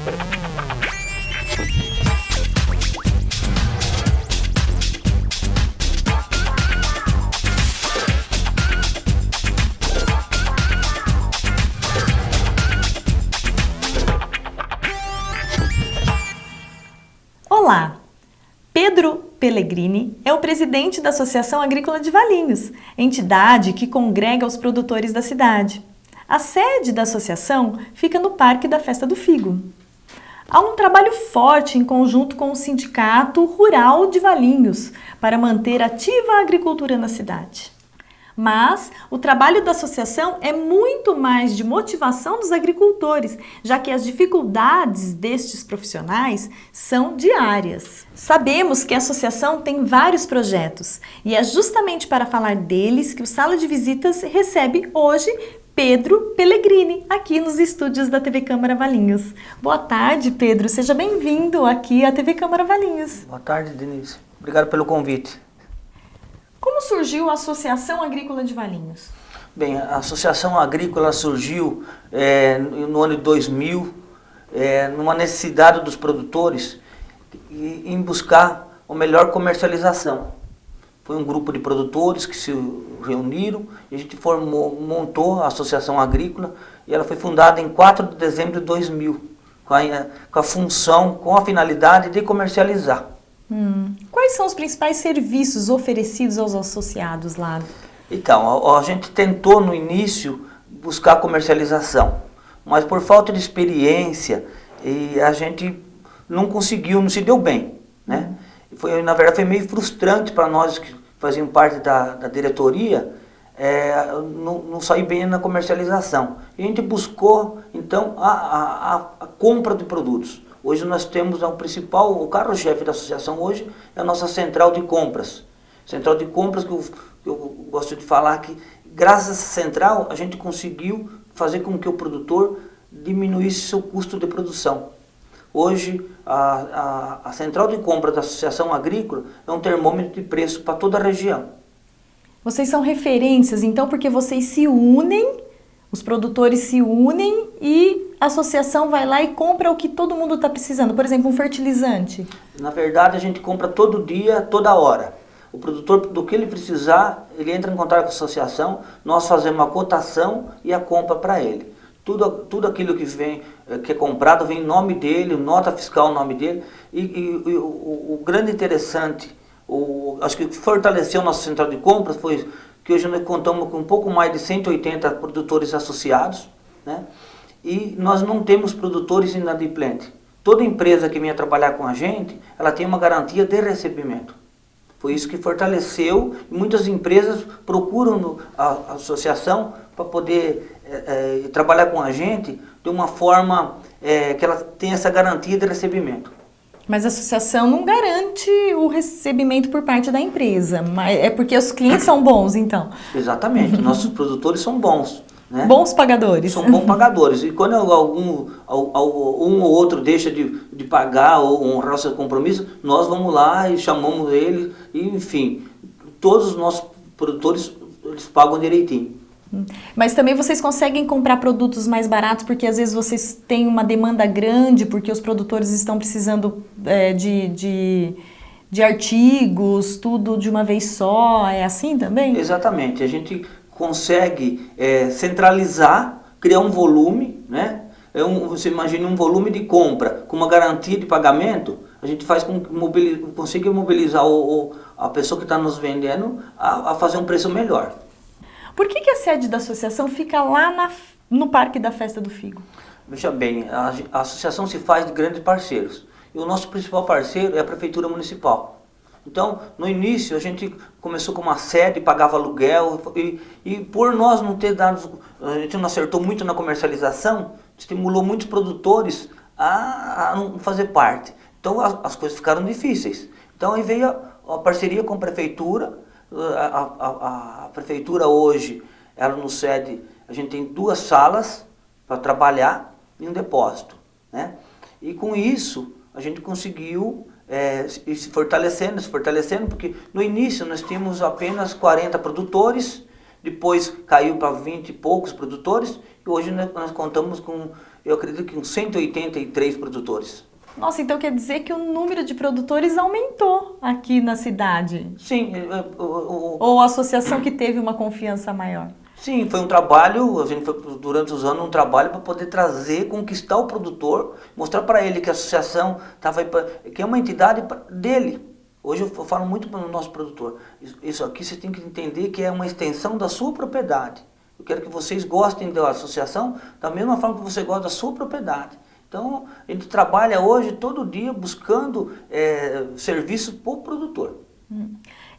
Olá! Pedro Pellegrini é o presidente da Associação Agrícola de Valinhos, entidade que congrega os produtores da cidade. A sede da associação fica no Parque da Festa do Figo. Há um trabalho forte em conjunto com o Sindicato Rural de Valinhos para manter ativa a agricultura na cidade. Mas o trabalho da associação é muito mais de motivação dos agricultores, já que as dificuldades destes profissionais são diárias. Sabemos que a associação tem vários projetos e é justamente para falar deles que o Sala de Visitas recebe hoje Pedro Pellegrini, aqui nos estúdios da TV Câmara Valinhos. Boa tarde, Pedro. Seja bem-vindo aqui à TV Câmara Valinhos. Boa tarde, Denise. Obrigado pelo convite. Como surgiu a Associação Agrícola de Valinhos? Bem, a Associação Agrícola surgiu no ano de 2000, numa necessidade dos produtores em buscar a melhor comercialização. Foi um grupo de produtores que se reuniram e a gente montou a Associação Agrícola e ela foi fundada em 4 de dezembro de 2000, com a função, com a finalidade de comercializar. Quais são os principais serviços oferecidos aos associados lá? Então, a gente tentou no início buscar comercialização, mas por falta de experiência a gente não conseguiu, não se deu bem, né? Na verdade foi meio frustrante para nós que faziam parte da diretoria, não sair bem na comercialização. E a gente buscou então a compra de produtos. Hoje nós temos o carro-chefe da associação hoje é a nossa central de compras. Central de compras que eu gosto de falar que graças a essa central a gente conseguiu fazer com que o produtor diminuísse seu custo de produção. Hoje a central de compras da Associação Agrícola é um termômetro de preço para toda a região. Vocês são referências então porque vocês se unem, os produtores se unem e a associação vai lá e compra o que todo mundo está precisando, por exemplo, um fertilizante. Na verdade, a gente compra todo dia, toda hora. O produtor, do que ele precisar, ele entra em contato com a associação, nós fazemos a cotação e a compra para ele. Tudo aquilo que é comprado vem em nome dele, nota fiscal em nome dele. E o grande interessante, acho que fortaleceu nossa central de compras foi que hoje nós contamos com um pouco mais de 180 produtores associados, né? E nós não temos produtores inadimplentes. Toda empresa que venha trabalhar com a gente, ela tem uma garantia de recebimento. Foi isso que fortaleceu e muitas empresas procuram a associação para poder trabalhar com a gente de uma forma que ela tenha essa garantia de recebimento. Mas a associação não garante o recebimento por parte da empresa, mas é porque os clientes são bons, então? Exatamente, nossos produtores são bons. Né? Bons pagadores. São bons pagadores. E quando um ou outro deixa de pagar ou honrar o seu compromisso, nós vamos lá e chamamos ele. E, enfim, todos os nossos produtores eles pagam direitinho. Mas também vocês conseguem comprar produtos mais baratos porque às vezes vocês têm uma demanda grande, porque os produtores estão precisando de artigos, tudo de uma vez só. É assim também? Exatamente. A gente consegue centralizar, criar um volume, né? Você imagina um volume de compra com uma garantia de pagamento, a gente faz consegue mobilizar a pessoa que está nos vendendo a fazer um preço melhor. Por que a sede da associação fica lá no Parque da Festa do Figo? Veja bem, a associação se faz de grandes parceiros e o nosso principal parceiro é a Prefeitura Municipal. Então, no início, a gente começou com uma sede, pagava aluguel e por nós não ter dado, a gente não acertou muito na comercialização, estimulou muitos produtores a não fazer parte. Então, as coisas ficaram difíceis. Então, aí veio a parceria com a Prefeitura. A Prefeitura hoje, ela nos cede, a gente tem 2 salas para trabalhar e um depósito, né? E com isso, a gente conseguiu se fortalecendo, porque no início nós tínhamos apenas 40 produtores, depois caiu para 20 e poucos produtores, e hoje nós contamos com eu acredito que uns 183 produtores. Nossa, então quer dizer que o número de produtores aumentou aqui na cidade? Sim, Ou a associação que teve uma confiança maior? sim, foi um trabalho, a gente foi durante os anos um trabalho para poder trazer, conquistar o produtor, mostrar para ele que a associação estava que é uma entidade dele. Hoje eu falo muito para o nosso produtor, isso aqui você tem que entender que é uma extensão da sua propriedade. Eu quero que vocês gostem da associação da mesma forma que você gosta da sua propriedade. Então, a gente trabalha hoje, todo dia, buscando serviços para o produtor.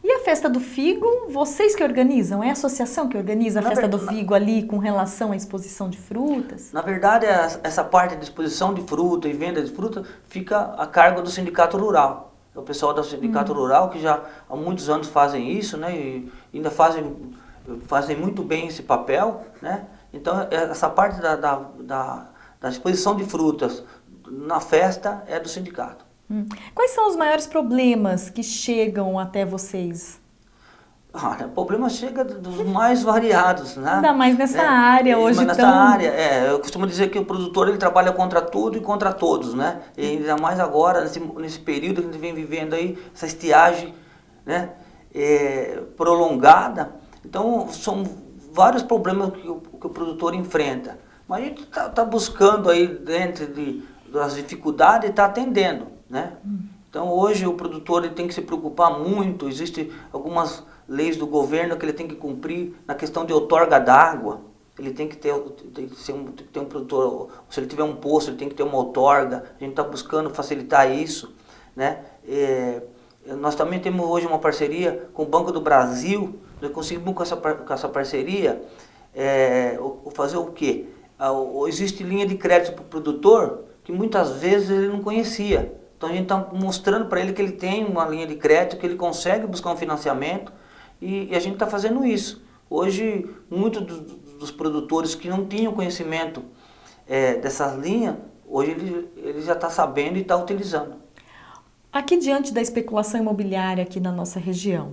E a festa do figo, vocês que organizam? É a associação que organiza a festa do figo ali com relação à exposição de frutas? Na verdade, essa parte de exposição de fruta e venda de fruta fica a cargo do sindicato rural. É o pessoal do sindicato rural que já há muitos anos fazem isso, né? E ainda fazem muito bem esse papel, né? Então, essa parte da exposição de frutas na festa é do sindicato. Quais são os maiores problemas que chegam até vocês? Olha, o problema chega dos mais variados, né? Ainda mais nessa área hoje nessa área, eu costumo dizer que o produtor ele trabalha contra tudo e contra todos, né? E ainda mais agora, nesse período que a gente vem vivendo aí, essa estiagem, né? Prolongada. Então, são vários problemas que o produtor enfrenta. Mas a gente está buscando aí, dentro das dificuldades, e está atendendo, né? Então, hoje o produtor ele tem que se preocupar muito, existem algumas leis do governo que ele tem que cumprir na questão de outorga d'água. Ele tem que ter um produtor, se ele tiver um poço, ele tem que ter uma outorga. A gente está buscando facilitar isso, né? Nós também temos hoje uma parceria com o Banco do Brasil. Nós conseguimos com essa parceria fazer o quê? Existe linha de crédito para o produtor que muitas vezes ele não conhecia. Então a gente está mostrando para ele que ele tem uma linha de crédito, que ele consegue buscar um financiamento e a gente está fazendo isso. Hoje, muitos dos produtores que não tinham conhecimento dessas linhas, hoje ele já está sabendo e está utilizando. Aqui diante da especulação imobiliária aqui na nossa região,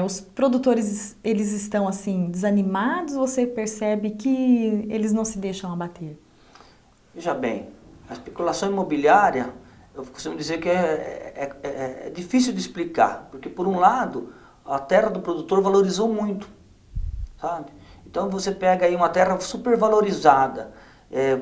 os produtores eles estão assim desanimados ou você percebe que eles não se deixam abater? Veja bem, a especulação imobiliária, eu costumo dizer que é difícil de explicar, porque por um lado a terra do produtor valorizou muito, sabe? Então você pega aí uma terra super valorizada,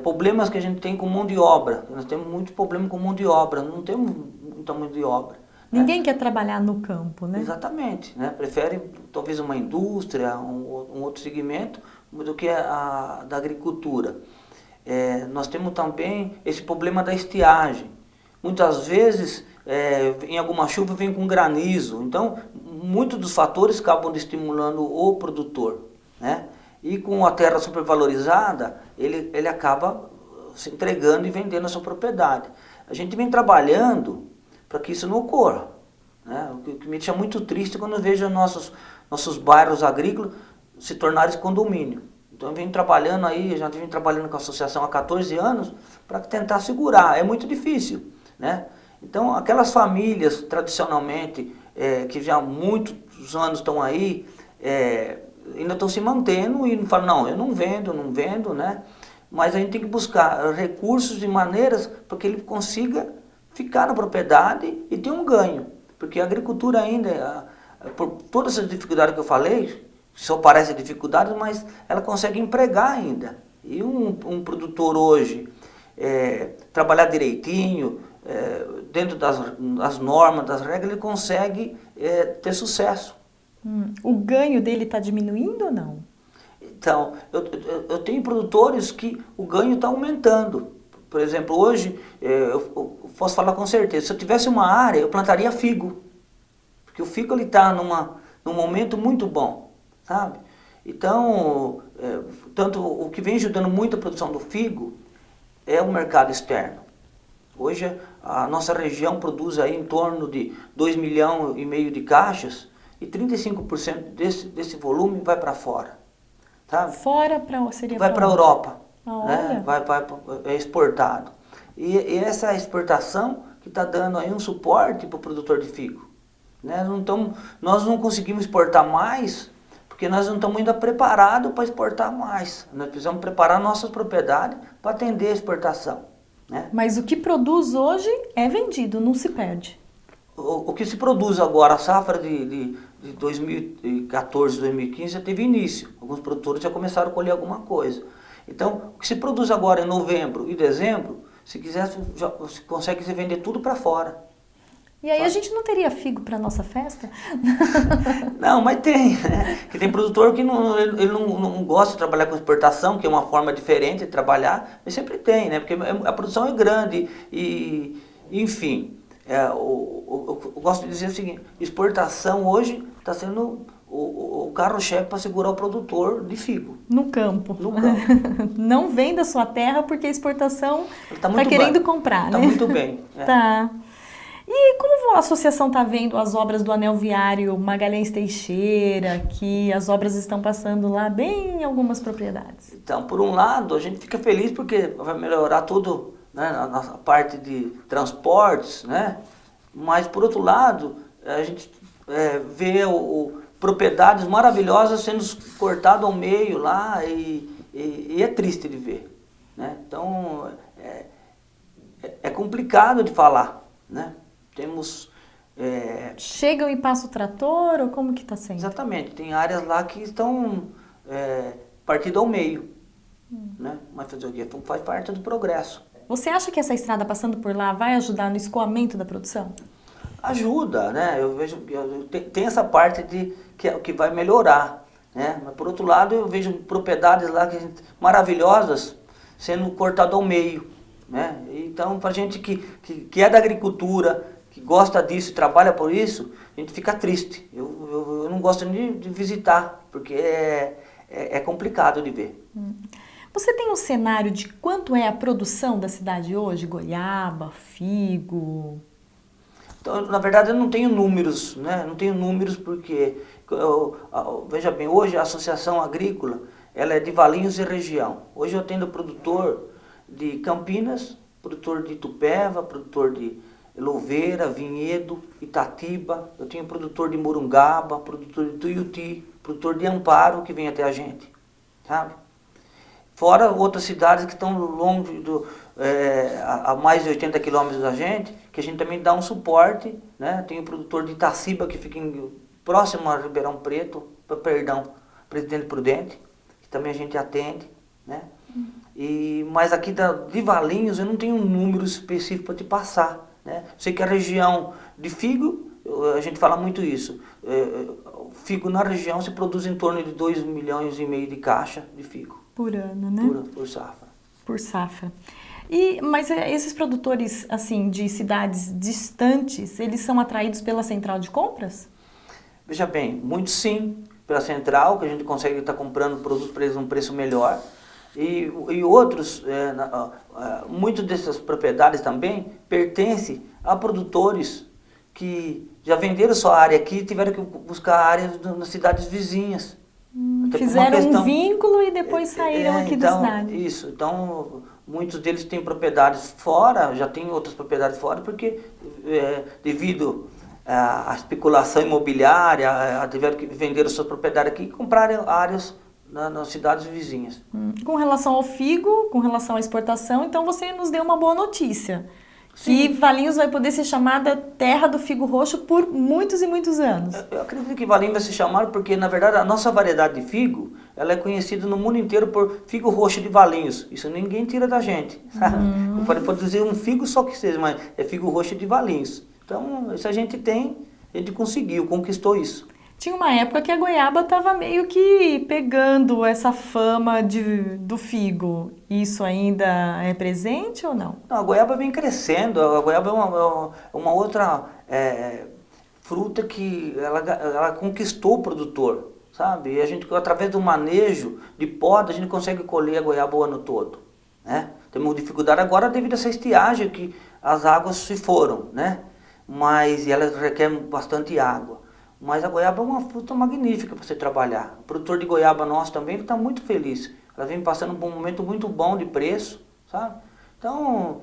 problemas que a gente tem com mão de obra, nós temos muito problema com mão de obra, não temos muita mão de obra. Ninguém quer trabalhar no campo, né? Exatamente, né? Prefere talvez uma indústria, um outro segmento do que a da agricultura. Nós temos também esse problema da estiagem. Muitas vezes, em alguma chuva vem com granizo, então muitos dos fatores acabam estimulando o produtor, né? E com a terra supervalorizada, ele acaba se entregando e vendendo a sua propriedade. A gente vem trabalhando para que isso não ocorra, né? O que me deixa muito triste quando eu vejo nossos bairros agrícolas se tornarem condomínio. Então eu venho trabalhando aí, já venho trabalhando com a associação há 14 anos para tentar segurar, é muito difícil, né? Então aquelas famílias tradicionalmente que já há muitos anos estão aí, ainda estão se mantendo e não falam, não, eu não vendo, né? Mas a gente tem que buscar recursos e maneiras para que ele consiga ficar na propriedade e ter um ganho. Porque a agricultura ainda, por todas essas dificuldades que eu falei, só parece dificuldades, mas ela consegue empregar ainda. E um produtor hoje, trabalhar direitinho, dentro das normas, das regras, ele consegue ter sucesso. O ganho dele está diminuindo ou não? Então, eu tenho produtores que o ganho está aumentando. Por exemplo, hoje, eu posso falar com certeza, se eu tivesse uma área, eu plantaria figo. Porque o figo está num momento muito bom, sabe? Então, tanto o que vem ajudando muito a produção do figo é o mercado externo. Hoje, a nossa região produz aí em torno de 2,5 milhões de caixas e 35% desse volume vai para fora. Sabe? Fora seria vai para a Europa. Né? É exportado. E essa exportação que está dando aí um suporte para o produtor de figo. Né? Nós não conseguimos exportar mais porque nós não estamos ainda preparados para exportar mais. Nós precisamos preparar nossas propriedades para atender a exportação, né? Mas o que produz hoje é vendido, não se perde. O que se produz agora, a safra de 2014, 2015 já teve início. Alguns produtores já começaram a colher alguma coisa. Então, o que se produz agora em novembro e dezembro, se quiser, já se consegue se vender tudo para fora. E aí a gente não teria figo para nossa festa? Não, mas tem, né? Que tem produtor que ele não gosta de trabalhar com exportação, que é uma forma diferente de trabalhar, mas sempre tem, né? Porque a produção é grande e enfim, eu gosto de dizer o seguinte, exportação hoje está sendo o carro-chefe para segurar o produtor de figo. No campo. No campo. Não vem da sua terra porque a exportação está muito querendo comprar, né? Está muito bem. Tá. E como a associação está vendo as obras do Anel Viário Magalhães Teixeira, que as obras estão passando lá bem em algumas propriedades? Então, por um lado, a gente fica feliz porque vai melhorar tudo, né, a nossa parte de transportes, né? Mas, por outro lado, a gente vê propriedades maravilhosas sendo cortadas ao meio lá e é triste de ver, né? Então, é complicado de falar, né? Temos... Chegam e passam o trator ou como que está sendo? Exatamente, tem áreas lá que estão partidas ao meio, né? Mas fazer o quê? Faz parte do progresso. Você acha que essa estrada passando por lá vai ajudar no escoamento da produção? Ajuda, né? Eu vejo que tem essa parte que vai melhorar, né? Mas por outro lado eu vejo propriedades lá maravilhosas sendo cortadas ao meio, né? Então, para gente que é da agricultura, que gosta disso e trabalha por isso, a gente fica triste. Eu não gosto nem de visitar, porque é complicado de ver. Você tem um cenário de quanto é a produção da cidade hoje? Goiaba, figo? Então, na verdade, eu não tenho números, né? Não tenho números porque, veja bem, hoje a Associação Agrícola, ela é de Valinhos e região. Hoje eu atendo produtor de Campinas, produtor de Itupeva, produtor de Louveira, Vinhedo, Itatiba, eu tenho produtor de Morungaba, produtor de Tuiuti, produtor de Amparo que vem até a gente, sabe? Fora outras cidades que estão longe, a mais de 80 quilômetros da gente, que a gente também dá um suporte, né? Tem o produtor de Itaciba que fica próximo a Ribeirão Preto, Presidente Prudente, que também a gente atende, né? Mas aqui de Valinhos eu não tenho um número específico para te passar, né? Sei que a região de figo, a gente fala muito isso, figo na região se produz em torno de 2,5 milhões de caixa de figo. Por ano, né? Por safra. Por safra. Mas esses produtores, assim, de cidades distantes, eles são atraídos pela central de compras? Veja bem, muitos sim, pela central, que a gente consegue estar comprando produtos para eles a um preço melhor. E outros, muitas dessas propriedades também pertencem a produtores que já venderam sua área aqui e tiveram que buscar áreas nas cidades vizinhas. Fizeram um vínculo e depois saíram aqui da cidade. Isso, então muitos deles têm propriedades fora, já tem outras propriedades fora, porque devido à especulação imobiliária, tiveram que vender suas propriedades aqui e comprar áreas nas cidades vizinhas. Com relação ao figo, com relação à exportação, então você nos deu uma boa notícia. Que Valinhos vai poder ser chamada terra do figo roxo por muitos e muitos anos. Eu acredito que Valinhos vai ser chamado porque, na verdade, a nossa variedade de figo, ela é conhecida no mundo inteiro por figo roxo de Valinhos. Isso ninguém tira da gente. Pode produzir um figo só que seja, mas é figo roxo de Valinhos. Então, isso a gente tem, a gente conseguiu, conquistou isso. Tinha uma época que a goiaba estava meio que pegando essa fama do figo. Isso ainda é presente ou não? Não, a goiaba vem crescendo. A goiaba é uma outra fruta que ela conquistou o produtor, sabe? E a gente, através do manejo de poda, a gente consegue colher a goiaba o ano todo, né? Temos dificuldade agora devido a essa estiagem que as águas se foram, né? Mas ela requer bastante água. Mas a goiaba é uma fruta magnífica para você trabalhar. O produtor de goiaba nosso também está muito feliz. Ela vem passando um momento muito bom de preço, sabe? Então,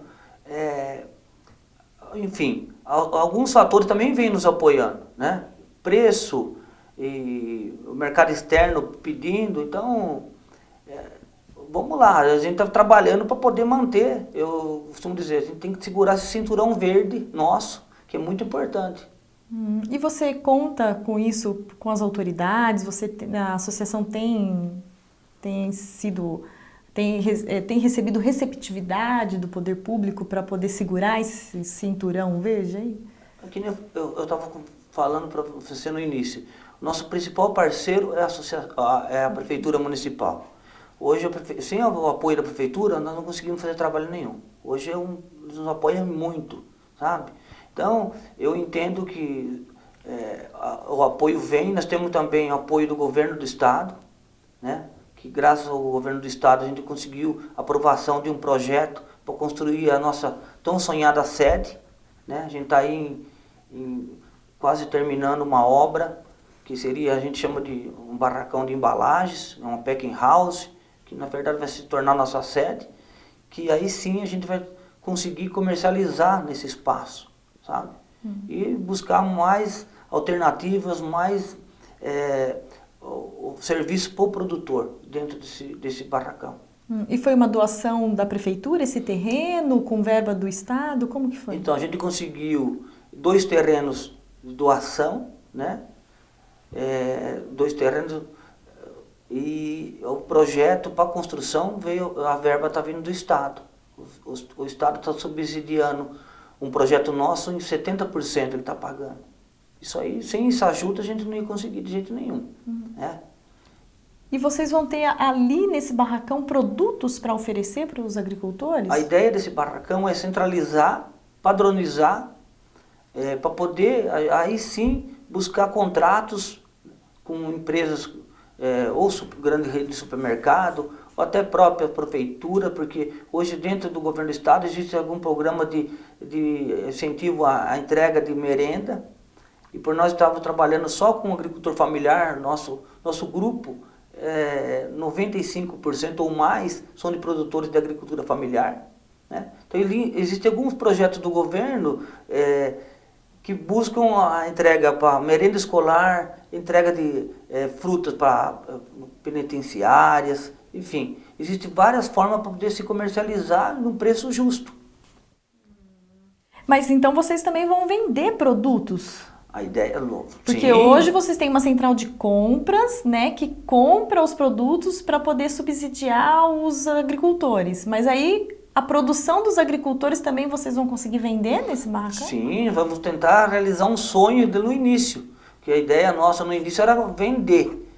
enfim, alguns fatores também vêm nos apoiando, né? Preço, e o mercado externo pedindo, então vamos lá, a gente está trabalhando para poder manter, eu costumo dizer, a gente tem que segurar esse cinturão verde nosso, que é muito importante. E você conta com isso com as autoridades? A associação tem recebido receptividade do poder público para poder segurar esse cinturão verde aí? Aqui eu estava falando para você no início, nosso principal parceiro é a Prefeitura Municipal. Hoje, sem o apoio da Prefeitura, nós não conseguimos fazer trabalho nenhum. Hoje nos apoia muito, sabe? Então, eu entendo que o apoio vem, nós temos também o apoio do governo do Estado, né? Que graças ao governo do Estado a gente conseguiu a aprovação de um projeto para construir a nossa tão sonhada sede, né? A gente está aí quase terminando uma obra, que seria, a gente chama de um barracão de embalagens, uma packing house, que na verdade vai se tornar nossa sede, que aí sim a gente vai conseguir comercializar nesse espaço, sabe? E buscar mais alternativas, mais o serviço para o produtor dentro desse barracão. E foi uma doação da prefeitura esse terreno, com verba do Estado? Como que foi? Então a gente conseguiu 2 terrenos de doação, né? 2 terrenos, e o projeto para construção a verba está vindo do Estado. O Estado está subsidiando um projeto nosso em 70% ele está pagando. Isso aí, sem essa ajuda, a gente não ia conseguir de jeito nenhum. Né? E vocês vão ter ali nesse barracão produtos para oferecer para os agricultores? A ideia desse barracão é centralizar, padronizar, para poder, aí sim, buscar contratos com empresas, ou grande rede de supermercado, ou até própria prefeitura, porque hoje dentro do governo do estado existe algum programa de incentivo à entrega de merenda, e por nós estávamos trabalhando só com o agricultor familiar, nosso grupo, 95% ou mais são de produtores de agricultura familiar. Né? Então existem alguns projetos do governo que buscam a entrega para merenda escolar, entrega de frutas para penitenciárias, enfim. Existem várias formas para poder se comercializar num preço justo. Mas então vocês também vão vender produtos? A ideia é louca. Porque hoje vocês têm uma central de compras, né, que compra os produtos para poder subsidiar os agricultores. Mas aí a produção dos agricultores também vocês vão conseguir vender nesse barracão? Sim, vamos tentar realizar um sonho no início. Que a ideia nossa no início era vender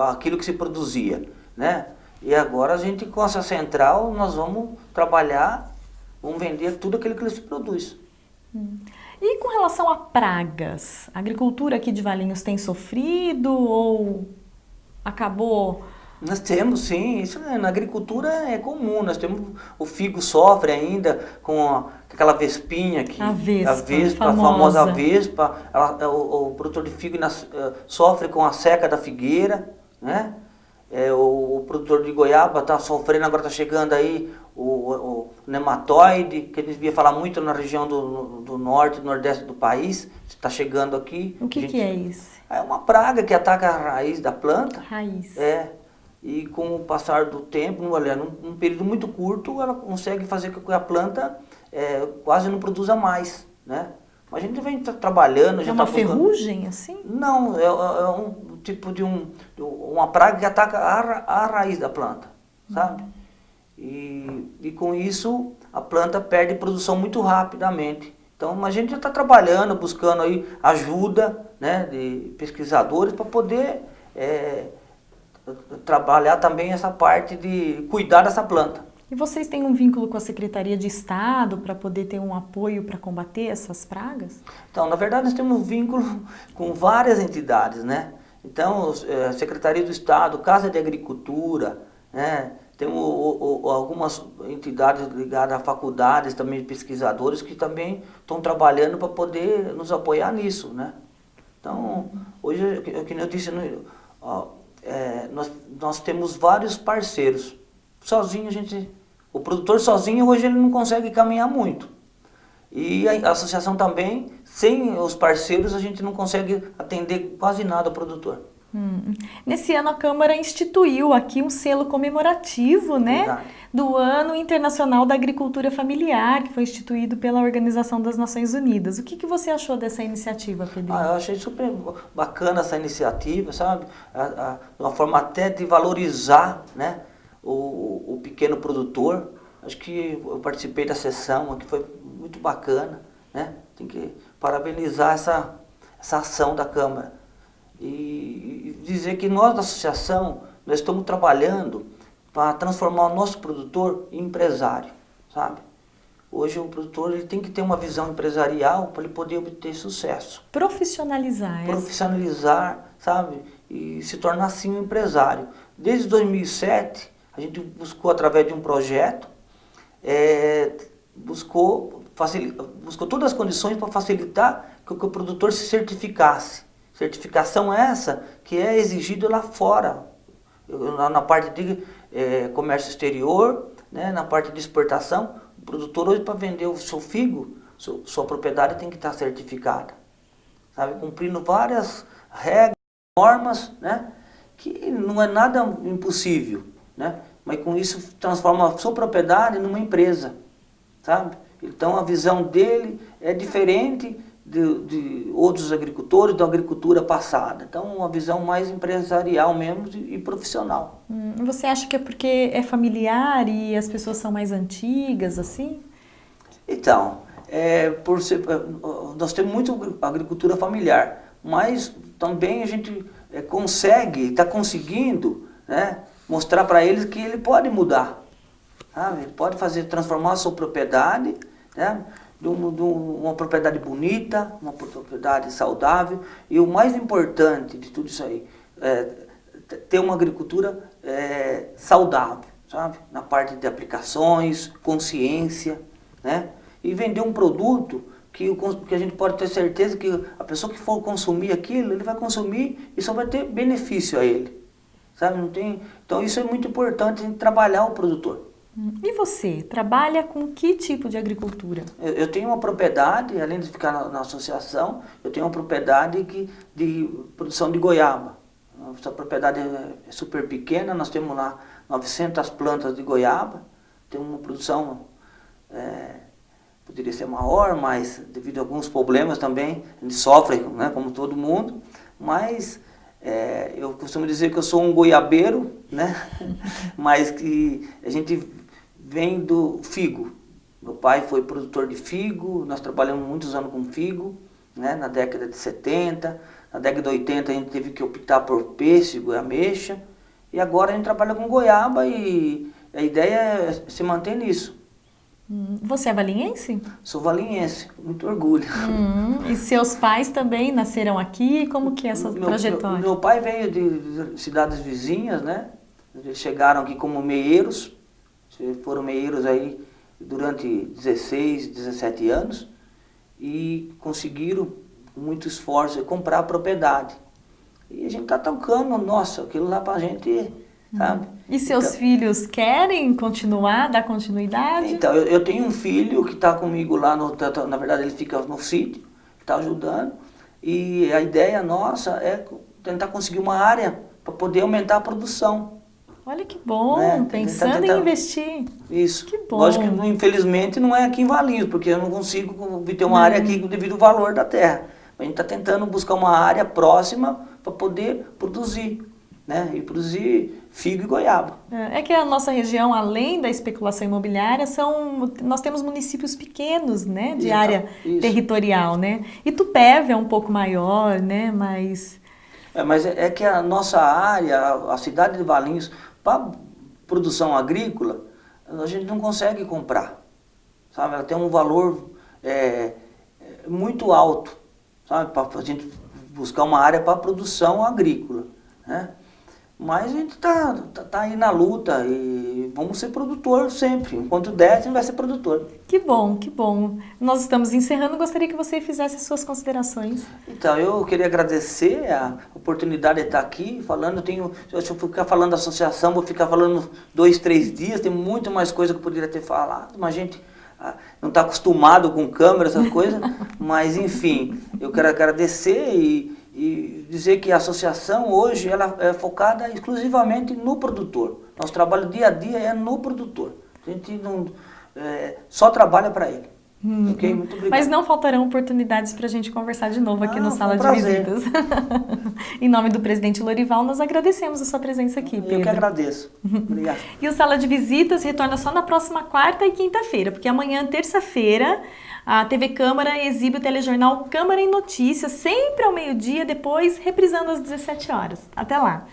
aquilo que se produzia, né? E agora a gente com essa central nós vamos trabalhar, vamos vender tudo aquilo que se produz. E com relação a pragas, a agricultura aqui de Valinhos tem sofrido ou acabou? Nós temos, sim, isso na agricultura é comum, nós temos, o figo sofre ainda com aquela vespinha aqui, a vespa, a famosa vespa, o produtor de figo sofre com a seca da figueira, né? O produtor de goiaba está sofrendo, agora está chegando aí o nematóide, que a gente devia falar muito na região do norte e nordeste do país, está chegando aqui. O que é isso? É uma praga que ataca a raiz da planta. Raiz. E com o passar do tempo, num período muito curto, ela consegue fazer com que a planta quase não produza mais, né? Mas a gente vem trabalhando... É uma ferrugem, assim? Não, é um tipo de uma praga que ataca a raiz da planta, sabe? E com isso, a planta perde produção muito rapidamente. Então, a gente já está trabalhando, buscando aí ajuda, né, de pesquisadores para poder trabalhar também essa parte de cuidar dessa planta. E vocês têm um vínculo com a Secretaria de Estado para poder ter um apoio para combater essas pragas? Então, na verdade, nós temos um vínculo com várias entidades, né? Então, a Secretaria do Estado, Casa de Agricultura, né? Temos algumas entidades ligadas a faculdades, também pesquisadores, que também estão trabalhando para poder nos apoiar nisso, né? Então, hoje, como eu disse, nós temos vários parceiros. Sozinho o produtor sozinho hoje ele não consegue caminhar muito. E a associação também, sem os parceiros, a gente não consegue atender quase nada ao produtor. Nesse ano a Câmara instituiu aqui um selo comemorativo, né, Verdade. do Ano Internacional da Agricultura Familiar, que foi instituído pela Organização das Nações Unidas. O que você achou dessa iniciativa, Pedrinho? Eu achei super bacana essa iniciativa, sabe? Uma forma até de valorizar, né, o pequeno produtor. Acho que eu participei da sessão, que foi muito bacana, né? Tem que parabenizar essa ação da Câmara. E dizer que nós da associação, nós estamos trabalhando para transformar o nosso produtor em empresário, sabe? Hoje o produtor ele tem que ter uma visão empresarial para ele poder obter sucesso. Profissionalizar. Profissionalizar, sabe? E se tornar assim um empresário. Desde 2007, a gente buscou através de um projeto, buscou todas as condições para facilitar que o produtor se certificasse. Certificação essa que é exigida lá fora, na parte de comércio exterior, né, na parte de exportação. O produtor hoje para vender o seu figo, sua propriedade tem que estar certificada, sabe, cumprindo várias regras, normas, né, que não é nada impossível, né, mas com isso transforma a sua propriedade numa empresa, sabe? Então a visão dele é diferente de outros agricultores, da agricultura passada. Então, uma visão mais empresarial mesmo e profissional. Você acha que é porque é familiar e as pessoas são mais antigas, assim? Então, nós temos muito agricultura familiar, mas também a gente está conseguindo, né, mostrar para eles que ele pode mudar. Sabe? Ele pode transformar a sua propriedade, né, de uma propriedade bonita, uma propriedade saudável, e o mais importante de tudo isso aí é ter uma agricultura saudável, sabe? Na parte de aplicações, consciência, né? E vender um produto que a gente pode ter certeza que a pessoa que for consumir aquilo, ele vai consumir e só vai ter benefício a ele, sabe? Não tem. Então isso é muito importante, a gente trabalhar o produtor. E você, trabalha com que tipo de agricultura? Eu tenho uma propriedade, além de ficar na associação, eu tenho uma propriedade de produção de goiaba. Essa propriedade é super pequena, nós temos lá 900 plantas de goiaba, temos uma produção, poderia ser maior, mas devido a alguns problemas também, a gente sofre, né, como todo mundo, mas eu costumo dizer que eu sou um goiabeiro, né, mas que a gente vem do figo. Meu pai foi produtor de figo, nós trabalhamos muitos anos com figo, né, na década de 70, na década de 80 a gente teve que optar por pêssego e ameixa, e agora a gente trabalha com goiaba e a ideia é se manter nisso. Você é valinhense? Sou valinhense, com muito orgulho. E seus pais também nasceram aqui? Como que é essa trajetória? Meu pai veio de cidades vizinhas, né? Eles chegaram aqui como meeiros, foram meeiros aí durante 16, 17 anos e conseguiram, com muito esforço, comprar a propriedade. E a gente está tocando, nossa, aquilo lá pra gente, sabe? E seus filhos querem continuar, dar continuidade? Então, eu tenho um filho que está comigo lá, na verdade ele fica no sítio, está ajudando, e a ideia nossa é tentar conseguir uma área para poder aumentar a produção. Olha que bom, né? Pensando em investir. Isso. Que bom. Lógico que infelizmente não é aqui em Valinhos, porque eu não consigo ter uma área aqui devido ao valor da terra. A gente está tentando buscar uma área próxima para poder produzir, né? E produzir figo e goiaba. É que a nossa região, além da especulação imobiliária, nós temos municípios pequenos, né, de área territorial, né? Itupévia é um pouco maior, né, mas é que a nossa área, a cidade de Valinhos, para produção agrícola, a gente não consegue comprar, sabe? Ela tem um valor muito alto, sabe? Para a gente buscar uma área para produção agrícola, né? Mas a gente tá aí na luta e vamos ser produtor sempre. Enquanto der, a gente vai ser produtor. Que bom, que bom. Nós estamos encerrando, gostaria que você fizesse as suas considerações. Então, eu queria agradecer a oportunidade de estar aqui falando. Se eu ficar falando da associação, vou ficar falando 2, 3 dias, tem muito mais coisa que eu poderia ter falado, mas a gente não está acostumado com câmera, essas coisas, mas enfim, eu quero agradecer e dizer que a associação hoje ela é focada exclusivamente no produtor. Nosso trabalho dia a dia é no produtor. A gente não só trabalha para ele. Ok? Muito obrigado. Mas não faltarão oportunidades para a gente conversar de novo aqui no Sala de prazer. Visitas. Em nome do presidente Lorival, nós agradecemos a sua presença aqui, Pedro. Eu que agradeço. Obrigado. E o Sala de Visitas retorna só na próxima quarta e quinta-feira, porque amanhã, terça-feira, a TV Câmara exibe o telejornal Câmara em Notícias, sempre ao meio-dia, depois reprisando às 17 horas. Até lá!